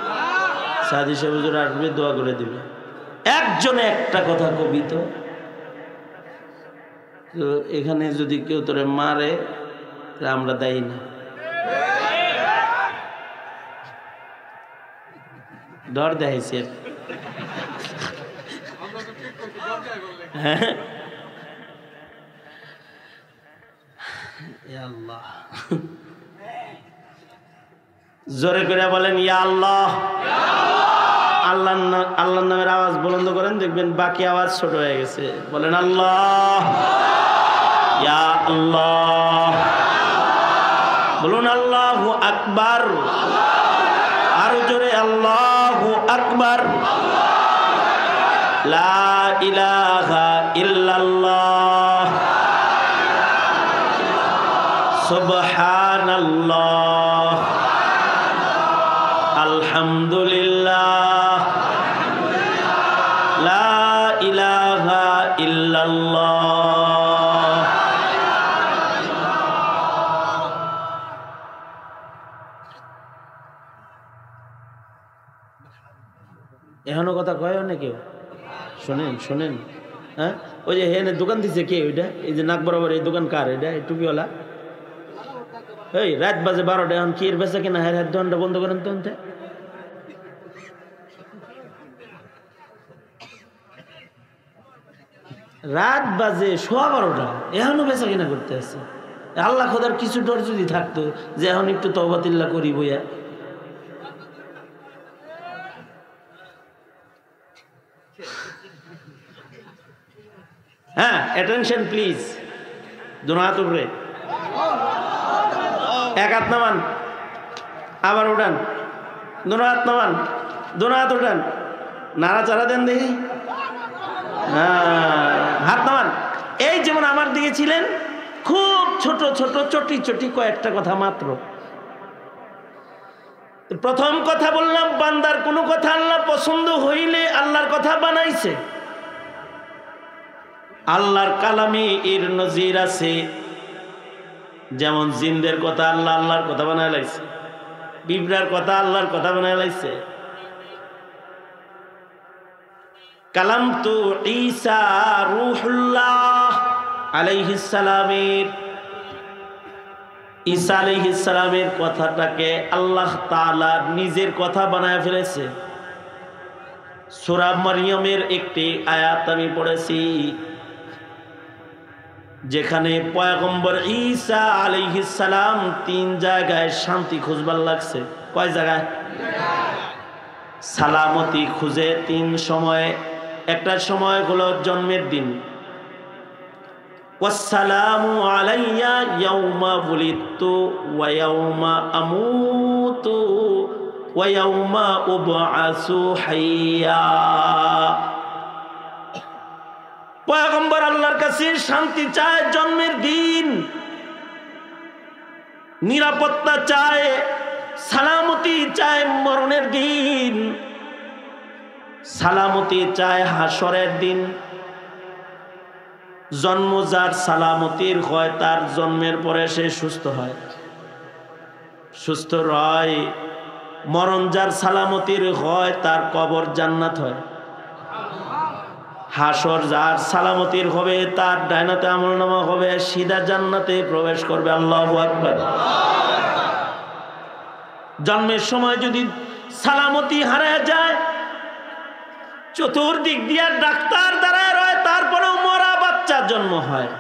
সাদি সাহেব হুজুর আসবে, দোয়া করে দিবে। একজনে একটা কথা কবি তো এখানে যদি কেউ তোরে মারে আমরা দায়ী না। ডর দেখাইছে হ্যাঁ আল্লাহ, জোরে করে বলেন ইয়া আল্লাহ। আল্লাহর নামের আওয়াজ বুলন্দ করেন, দেখবেন বাকি আওয়াজ ছোট হয়ে গেছে। বলেন আল্লাহ, ইয়া আল্লাহ। বলুন আল্লাহু আকবার, আরো জোরে আল্লাহু আকবার। লা ইলাহা ইল্লাল্লাহ, সুবহানাল্লাহ, আলহামদুলিল্লাহ, লা ইলাহা ইল্লাল্লাহ। এখনো কথা কয় না কেউ? শোনেন শোনেন, হ্যাঁ ওই যে হেনে দোকান দিছে কে ওইটা? এই যে নাক বরাবর এই দোকান কার এটা? এই টুপিওয়ালা। এই রাত বাজে 12টা, এখন কি এর বেচা কিনা? হ্যাঁ দোকানটা বন্ধ করেন তো। রাত বাজে 12:15, এখনো বেচা কিনা করতে আছে। আল্লাহ খোদার কিছু ডর যদি থাকতো যে এখন একটু তওবাতিল্লাহ করি বইয়া। হ্যাঁ অ্যাটেনশন প্লিজ, দুনো হাত উপরে, এক হাত নামান, আবার উঠান, দুনো হাত নামান, দুনো হাত উঠান, নাড়াচাড়া দেন দেখি, হাত নামান। এই যেমন আমার দিকে ছিলেন, খুব ছোট ছোট চটি চটি কয়েকটা কথা মাত্র। প্রথম কথা বললাম, বান্দার কোনো কথা আল্লাহ পছন্দ হইলে আল্লাহর কথা বানাইছে। আল্লাহর কালামে এর নজির আছে, যেমন জিনদের কথা আল্লাহ আল্লাহর কথা বানায় লাইছে, বিবরার কথা আল্লাহর কথা বানায় লাইছে। কালাম তো ঈসা রূহুল্লাহ আলাইহিস সালামের, ঈসা আলাইহিস সালামের কথাটাকে আল্লাহ তাআলা নিজের কথা বানায় ফেলেছে। সূরা মারইয়ামের একটি আয়াত আমি পড়েছি, যেখানে পয়গম্বর ঈসা আলাইহিস সালাম 3 জায়গায় শান্তি খুঁজবার লাগছে। কয় জায়গায়? সালামতি খুঁজে 3 সময়ে। একটা সময় হলো জন্মের দিন, ওয়াসসালামু আলাইয়া ইয়াউমা বুলিতু ওয়া ইয়াউমা আমুতু ওয়া ইয়াউমা উবআসু হাইয়া। পয়গম্বর আল্লাহর কাছে শান্তি চায় জন্মের দিন, নিরাপত্তা চায়, সালামতি চায় মরণের দিন, সালামতি চায় হাসরের দিন। জন্ম যার সালামতির হয়, তার জন্মের পরে সে সুস্থ হয়, সুস্থ রয়। মরণ যার সালামতির হয়, তার কবর জান্নাত হয়। হাসর যার সালামতির হবে, তার ডাইনাতে আমলনামা হবে, সিধা জান্নাতে প্রবেশ করবে। আল্লাহু আকবার। জন্মের সময় যদি সালামতি হারায় যায়, চতুর্দিক দিয়ে ডাক্তার দাঁড়ায় রয়, তারপরেও মরা বাচ্চার জন্ম হয়।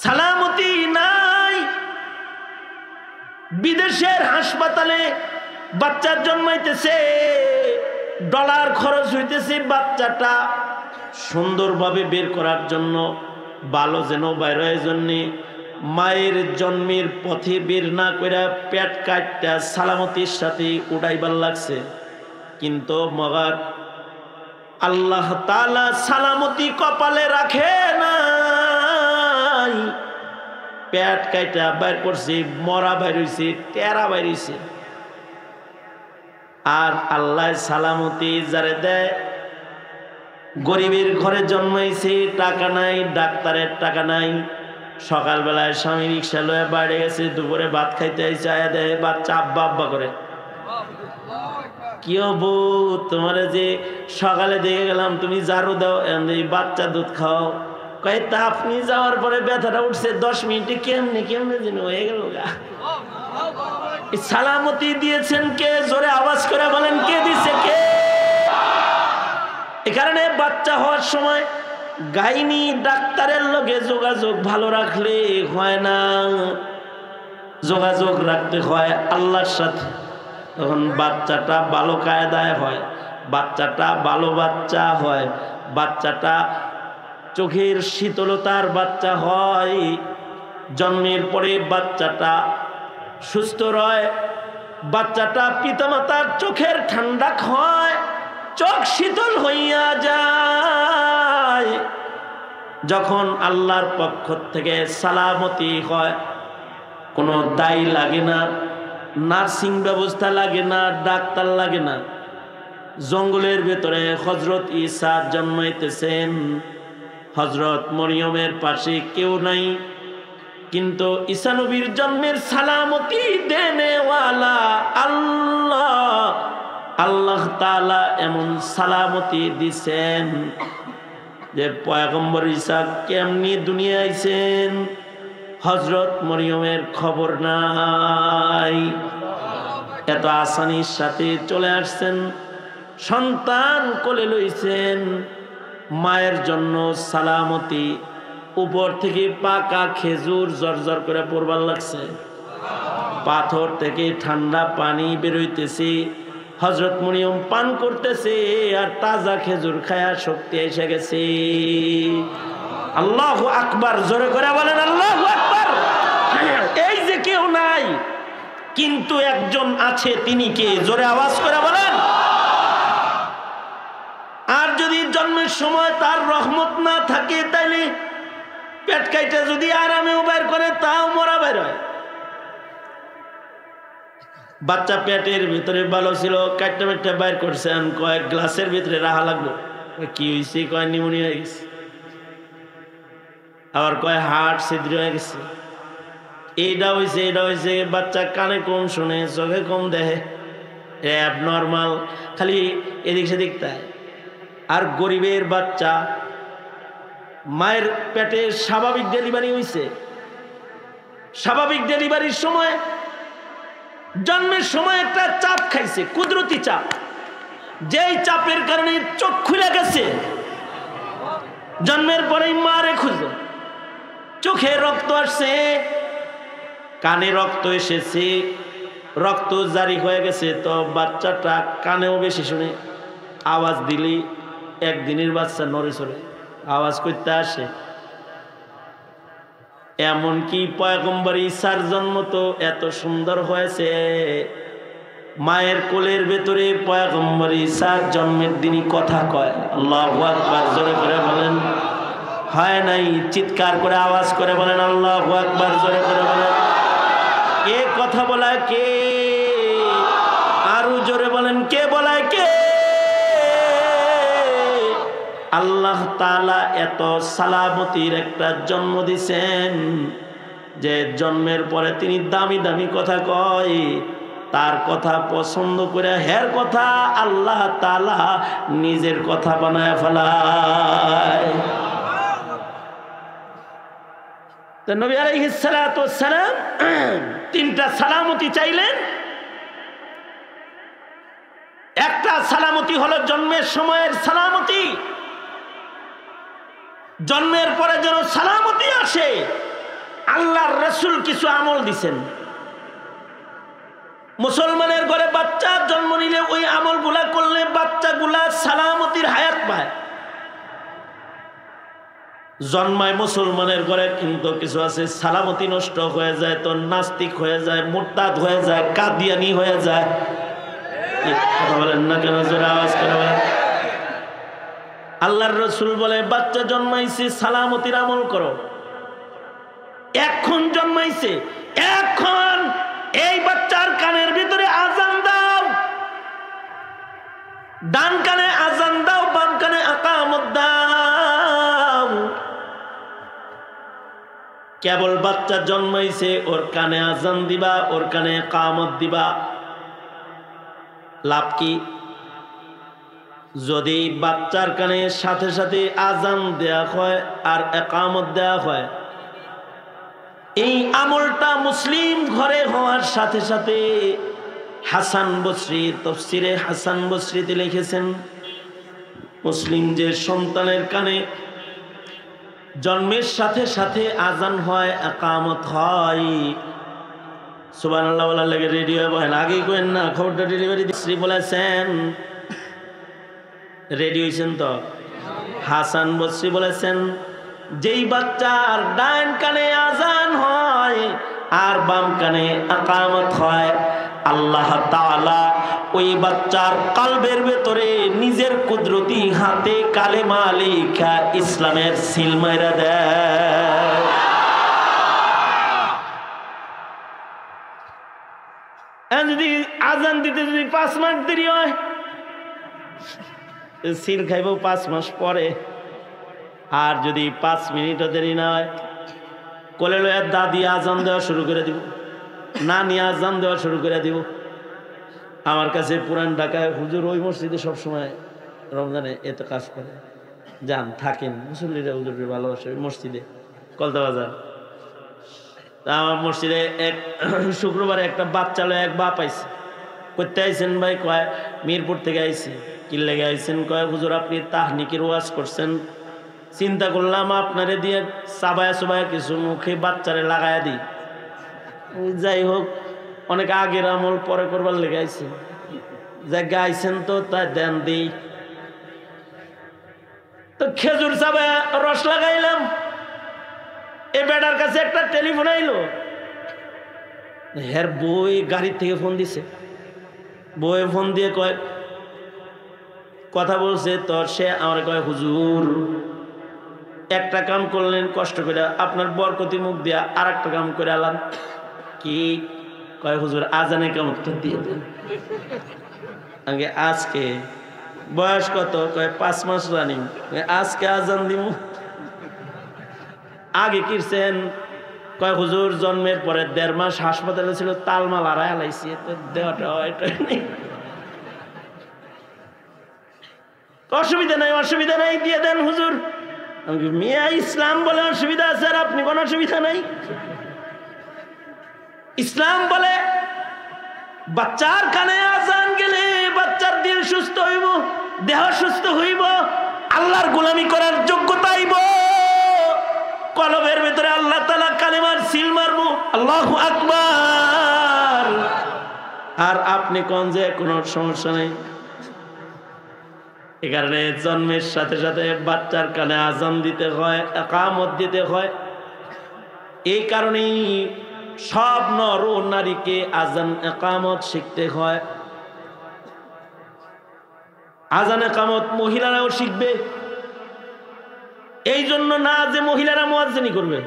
সালামতি নাই। বিদেশের হাসপাতালে বাচ্চার জন্মাইতেছে, ডলার খরচ হইতেছে বাচ্চাটা সুন্দরভাবে বের করার জন্য, ভালো যেন বাইর হয় জন্যে মায়ের জন্মের পথে বের না করে পেট কাটটা সালামতির সাথে উড়াইবার লাগছে। কিন্তু মগার আল্লাহ তাআলা সালামতি কপালে রাখে নাই, পেট কাইটা বাইর করছে, মরা বাইর হইছে, টেরা বাইর হইছে। আর আল্লাহ সালামতি যারে দেয়, গরিবের ঘরে জন্মাইছে, টাকা নাই, ডাক্তারের টাকা নাই, সকালবেলায় স্বামী রিক্সা লয়ে বাইরে গেছে, দুপুরে ভাত খাইতে আইসে, আয়া দেয় বাচ্চা আব্বা আব্বা করে। কি বউ, তোমার যে সকালে দেখে গেলাম তুমি ঝাড়ু দাও, বাচ্চা দুধ খাও। কয় তা আপনি যাওয়ার পরে ব্যথাটা উঠছে 10 মিনিটে, কেমনে কেমনে যেন হয়ে গেল। সালামতি দিয়েছেন কে? জোরে আওয়াজ করে বলেন, কে দিছে? কে? এ কারণে বাচ্চা হওয়ার সময় গাইনি ডাক্তারের লগে যোগাযোগ ভালো রাখলে হয় না, যোগাযোগ রাখতে হয় আল্লাহর সাথে। তখন বাচ্চাটা ভালো কায়দায় হয়, বাচ্চাটা ভালো বাচ্চা হয়, বাচ্চাটা চোখের শীতলতার বাচ্চা হয়, জন্মের পরে বাচ্চাটা সুস্থ রয়, বাচ্চাটা পিতামাতার চোখের ঠান্ডা হয়, চোখ শীতল হইয়া যায়। যখন আল্লাহর পক্ষ থেকে সালামতি হয়, কোনো দায় লাগে না, নার্সিং ব্যবস্থা লাগে না, ডাক্তার লাগে না। জঙ্গলের ভেতরে হযরত ঈসা জন্মাইতেছেন, হযরত মরিয়মের পাশে কেউ নাই, কিন্তু ঈসা নবীর জন্মের সালামতি দেনেওয়ালা আল্লাহ, আল্লাহ তাআলা এমন সালামতি দিছেন যে পয়গম্বর ঈসা কেমনি দুনিয়া আইছেন হযরত মরিয়মের খবর নাই, এত আসানির সাথে চলে আসছেন, সন্তান কোলে লইছেন। মায়ের জন্য সালামতি, উপর থেকে পাকা খেজুর জর্জর করে পড়বার লাগছে, পাথর থেকে ঠান্ডা পানি বেরোইতেছে, হযরত মরিয়ম পান করতেছে, আর তাজা খেজুর খায়া শক্তি এসে গেছে। আল্লাহু আকবার, জোরে করে বলেন আল্লাহু আকবার। এই যে কেউ নাই, কিন্তু একজন আছে, তিনি কে? জোরে আওয়াজ করে বলেন। আর যদি জন্মের সময় তার রহমত না থাকে, তাইলে পেট কাইটা যদি আরামেও বের করে, তাও মরা বের হয়। বাচ্চা পেটের ভিতরে ভালো ছিল, কাটটা মেটটা বাইর করছেন, কয়েক গ্লাসের ভিতরে রাখা লাগলো। কি হয়েছে? কয় নিউমোনিয়া হয়ে গেছে, আবার কয় হার্ট ছিদ্র হয়ে গেছে, এইটা হয়েছে এটা হয়েছে। বাচ্চা কানে কম শুনে, চোখে কম দেখে, অ্যাবনর্মাল, খালি এদিক সেদিক তাই। আর গরিবের বাচ্চা, মায়ের পেটে স্বাভাবিক ডেলিভারি হয়েছে, স্বাভাবিক ডেলিভারির সময় জন্মের সময় একটা চাপ খাইছে, কুদরতি চাপ, যেই চাপের কারণে চোখ খুলে গেছে। জন্মের পরেই মারে খুঁজে, চোখে রক্ত আসছে, কানে রক্ত এসেছে, রক্ত জারি হয়ে গেছে। তো বাচ্চাটা কানেও বেশি শুনে, আওয়াজ দিলি একদিনের বাচ্চা নড়ে চড়ে আওয়াজ করতে আসে। এমনকি পয়গম্বর ঈসার জন্ম তো এত সুন্দর হয়েছে, মায়ের কোলের ভেতরে পয়গম্বর ঈসার জন্মের দিনই কথা কয়। আল্লাহু আকবার, জোরে করে বলেন। হয় নাই? চিৎকার করে আওয়াজ করে বলেন আল্লাহু আকবার, জোরে করে বলেন। কে কথা বলায়? কে? আরো জোরে বলেন, কে বলায়? কে? আল্লাহ তাআলা এত সালামতির একটা জন্ম দিছেন যে জন্মের পরে তিনি দামি দামি কথা কয়, তার কথা পছন্দ করে হের কথা আল্লাহ তাআলা নিজের কথা বানায় ফেলায়। তো নবী আলাইহিস সালাতু ওয়াস সালাম তিনটা সালামতি চাইলেন। একটা সালামতি হলো জন্মের সময়ের সালামতি, জন্মের পরে যেন সালামতি আসে। আল্লাহর রাসূল কিছু আমল দিছেন, মুসলমানের ঘরে বাচ্চা জন্ম নিলে ওই আমলগুলা করলে বাচ্চাগুলা সালামতির হায়াত পায়। জন্মায় মুসলমানের ঘরে, কিন্তু কিছু আছে সালামতি নষ্ট হয়ে যায়, তো নাস্তিক হয়ে যায়, মুরতাদ হয়ে যায়, কাদিয়ানি হয়ে যায়। কথা বলেন না কেন? জোরে আওয়াজ করে বলেন। আল্লাহর রাসূল বলে বাচ্চা জন্মাইছে সালামতির আমল করো। এখন জন্মাইছে, এখন এই বাচ্চার কানের ভিতরে আজান দাও, ডান কানে আজান দাও, বাম কানে ইকামত দাও। কেবল বাচ্চা জন্মাইছে, ওর কানে আজান দিবা, ওর কানে ইকামত দিবা। লাভ কি? যদি বাচ্চার কানে সাথে সাথে আজান দেয়া হয় আর ইকামত দেয়া হয়, এই আমলটা মুসলিম ঘরে হওয়ার সাথে সাথে হাসান বসরি তাফসীরে হাসান বসরিতে লিখেছেন, মুসলিম যে সন্তানের কানে জন্মের সাথে সাথে আজান হয়, ইকামত হয়, সুবহানাল্লাহ বলার লাগে রেডিও বলেন, আগে কইেন না, খবরটা ডেলিভারি দিচ্ছি বলেছেন, রেডি হয়েছেন তো? হাসান বসরি বলেছেন, যেই বাচ্চার ডান কানে আজান হয় আর বাম কানে ইকামত হয়, আল্লাহ তাআলা ওই বাচ্চার কলবের ভেতরে নিজের কুদরতি হাতে কালেমা লেখা ইসলামের সিল মাইরা দেয়। যদি আজান দিতে যদি 5 মাস দেরি হয়, সিল খাইব 5 মাস পরে। আর যদি 5 মিনিটও দেরি না হয়, কোলে লইয়া দাদি আজান দেওয়া শুরু করে দিব, নানি আজান দেওয়া শুরু করে দিব। আমার কাছে পুরান ঢাকায় হুজুর ওই মসজিদে সবসময় রমজানে ইতিকাফ করে, যান থাকেন, মুসল্লিরা হুজুরের ভালোবাসে ওই মসজিদে কলতাবাজার। তা আমার মসজিদে এক শুক্রবারে একটা বাচ্চা লয়ে এক বাপ আইছে। করতে আইছেন ভাই? কয় মিরপুর থেকে আইছি। কি লেগে আইছেন? কয় হুজুর আপনি তাহনিকের ওয়াজ করছেন, চিন্তা করলাম আপনারে দিয়ে চাবায়া চুবায়া কিছু মুখে বাচ্চারে লাগাইয়া দিই। যাই হোক, অনেক আগের আমল পরে করবার লেগে আইছে, জায়গা আইছেন তো তাই দেন দিই। তো খেজুর চাবায়া রস লাগাইলাম। এ বেটার কাছে একটা টেলিফোন আইলো, হের বই গাড়ির থেকে ফোন দিছে। বই ফোন দিয়ে কয় কথা বলছে, তো সে আমার কয় হুজুর একটা কাম করলেন কষ্ট করে, আপনার বরকতি মুখ দিয়া আর একটা কাম করে আলাম। কি? কয় হুজুর আজানে কামতটা দিয়ে দেন। আগে আজকে বয়স কত? কয় 5 মাস রানিং। আজকে আজান দিব। আগে কিরছেন? কয় হুজুর জন্মের পরে 1.5 মাস হাসপাতালে ছিল, তালমাল আড়াই আলাইছি, দেওয়াটা নেই। অসুবিধা নাই, অসুবিধা নাই, দিয়ে দেন হুজুর। মিয়া ইসলাম বলে অসুবিধা আছে আর আপনি কোনো অসুবিধা নাই? ইসলাম বলে বাচ্চার কানে আজান গেলে বাচ্চার দিল সুস্থ হইব, দেহ সুস্থ হইব, আল্লাহর গোলামি করার যোগ্যতা আইব, কলবের ভিতরে আল্লাহ তাআলা কালেমার সিল মারবো, আল্লাহু আকবার। আর আপনি কোন যে কোনো সমস্যা নেই। এই কারণে জন্মের সাথে সাথে বাচ্চার কানে আজান দিতে হয়, ইকামত দিতে হয়। এই কারণেই সব নর ও নারীকে আজান ইকামত শিখতে হয়। আজান ইকামত মহিলারাও শিখবে। এই জন্য না যে মহিলারা মুয়াজ্জিনি করবে।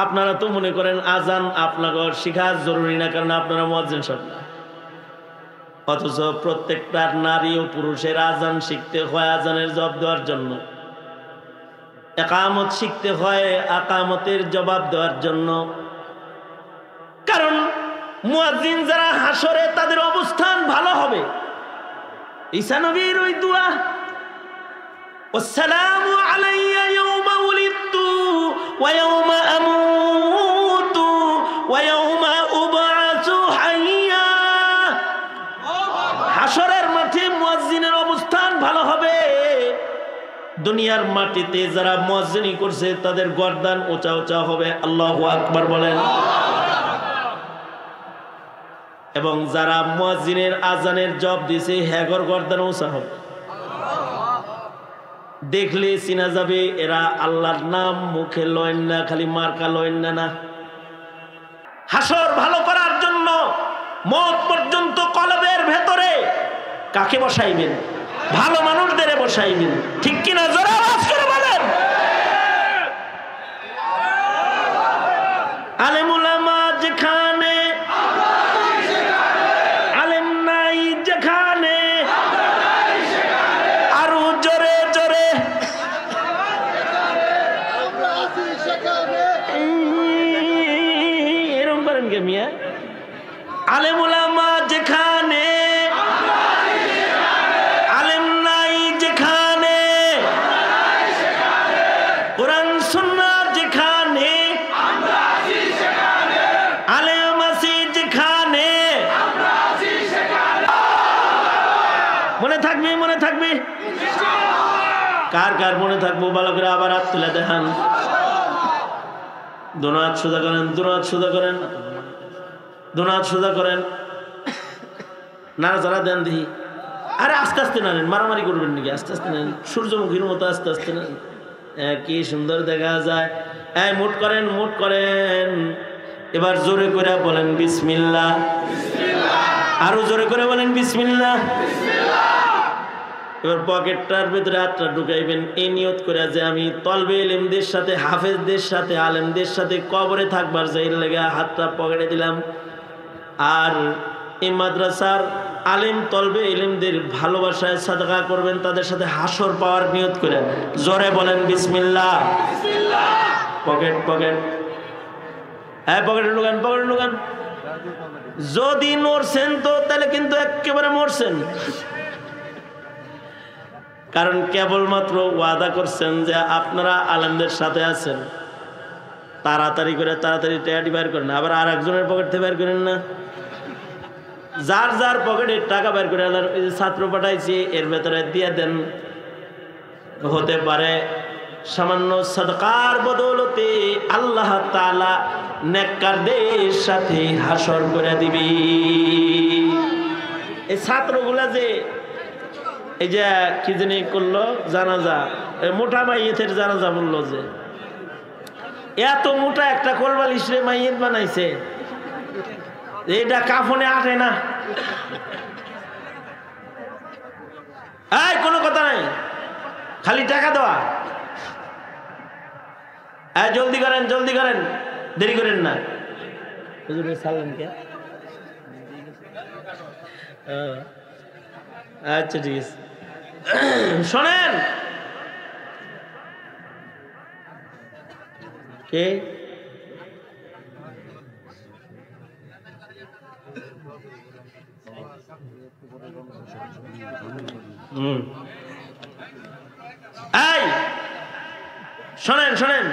আপনারা তো মনে করেন আজান আপনাদের শিখা জরুরি না, কারণ আপনারা মুয়াজ্জিন সব না। অথচ প্রত্যেকটা নারী ও পুরুষের আজান শিখতে হয় আজানের জবাব দেওয়ার জন্য, ইকামত শিখতে হয় ইকামতের জবাব দেওয়ার জন্য। কারণ মুয়াজ্জিন যারা হাসরে তাদের অবস্থান ভালো হবে। ঈসা নবীর ওই দোয়া, ওয়াসসালামু আলাইয়া ইয়াওমা উলিদতু ওয়া ইয়াওমা আমুত দুনিয়ার মাটিতে যারা মুয়াজ্জিনি করছে তাদের গর্দান উঁচা উঁচা হবে, আল্লাহু আকবার বলেন। এবং যারা মুয়াজ্জিনের আজানের জব দিছে হ্যাগর গর্দান উঁচা হবে। দেখলে চিনা যাবে এরা আল্লাহর নাম মুখে লয়েন না, খালি মার্কা লয়েন না। হাসর ভালো করার জন্য মওত পর্যন্ত কলবের ভেতরে কাকে বসাইবেন? ভালো মানুষদের বসাইবেন, ঠিক কিনা? জোরে আওয়াজ করে বলেন। আলেম উলামা যেখানে, আলেম নাই যেখানে, আরো জোরে জোরে এরকম করেন কে মিয়া? আলেম উলামা যেখানে, আলেম নাই যেখানে, কোরআন সুন্নাহ যেখানে, আলেম আছি যেখানে। মনে থাকবে, মনে থাকবে। কার কার মনে থাকবো ভালো করে আবার হাত তুলে দেখান। দোনো হাত সোজা করেন, দোনো হাত সোজা করেন, দোনো হাত সোজা করেন। নাড়াচাড়া দেন দেখি। আরে আস্তে আস্তে নাড়েন, মারামারি করবেন নাকি? আস্তে আস্তে নেন, সূর্যমুখীর মতো আস্তে আস্তে নেন। কি সুন্দর দেখা যায়। মুট করেন, মুট করেন। এবার জোরে করে বলেন বিসমিল্লাহ। আরো জোরে করে বলেন বিসমিল্লাহ। এবার পকেটটার ভিতরে হাতটা ঢুকাইবেন, এই নিয়ত করে যে আমি তলবে ইলমদের সাথে, হাফেজদের সাথে, আলেমদের সাথে কবরে থাকবার যাই লেগে হাতটা পকেটে দিলাম। আর এই মাদ্রাসার আলেম তলবে ইলমদের ভালোবাসায় সাদকা করবেন, তাদের সাথে হাসর পাওয়ার নিয়ত করে জোরে বলেন বিসমিল্লাহ। পকেট পকেট, পকেটে ঢুকান, পকেটে ঢুকান। যদি মরছেন তো তাহলে কিন্তু একেবারে মরছেন, কারণ কেবলমাত্র ওয়াদা করছেন যে আপনারা আলেমদের সাথে আছেন। তাড়াতাড়ি করে তাড়াতাড়ি টাকাটি বের করেন, আবার আর একজনের পকেট থেকে বের করেন না। যার যার পকেটে টাকা বের করে আলার ওই যে ছাত্র পাঠাইছি এর ভেতরে দিয়ে দেন। হতে পারে সামান্য সাদকার বদৌলতে আল্লাহ তাআলা নেককারদের সাথে হাসর করে দিবি। এই ছাত্রগুলা যে এই যে কি জানি করলো জানাজা, মোটা মাইয়েতের জানাজা বললো, যে এত মোটা একটা কোলবালিশ রে মাইয়েত বানাইছে, এটা কাফনে আটে না। কোনো কথা নাই, খালি টাকা দেওয়া। জলদি করেন, জলদি করেন, দেরি করেন না। আচ্ছা ঠিক আছে, শোনেন। কে শোনেন, শোনেন।